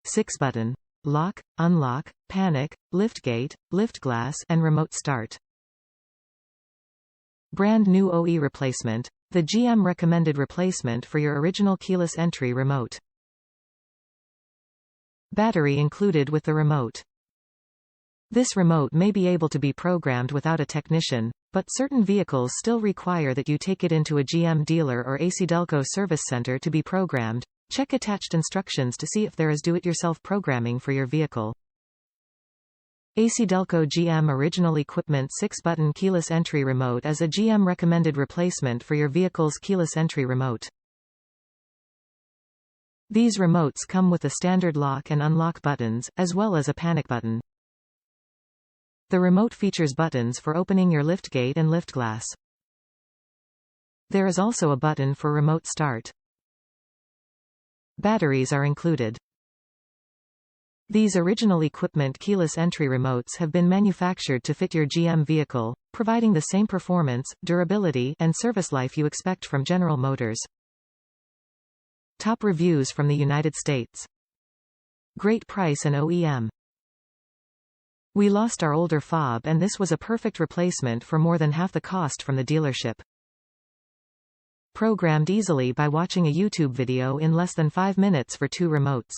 6-button. Lock, unlock, panic, liftgate, liftglass and remote start. Brand new OE replacement. The GM recommended replacement for your original keyless entry remote. Battery included with the remote. This remote may be able to be programmed without a technician, but certain vehicles still require that you take it into a GM dealer or ACDelco service center to be programmed. Check attached instructions to see if there is do-it-yourself programming for your vehicle. ACDelco GM Original Equipment 6-button keyless entry remote is a GM recommended replacement for your vehicle's keyless entry remote. These remotes come with the standard lock and unlock buttons, as well as a panic button. The remote features buttons for opening your liftgate and liftglass. There is also a button for remote start. Batteries are included. These original equipment keyless entry remotes have been manufactured to fit your GM vehicle, providing the same performance, durability, and service life you expect from General Motors. Top reviews from the United States. Great price and OEM. We lost our older fob and this was a perfect replacement for more than half the cost from the dealership. Programmed easily by watching a YouTube video in less than 5 minutes for 2 remotes.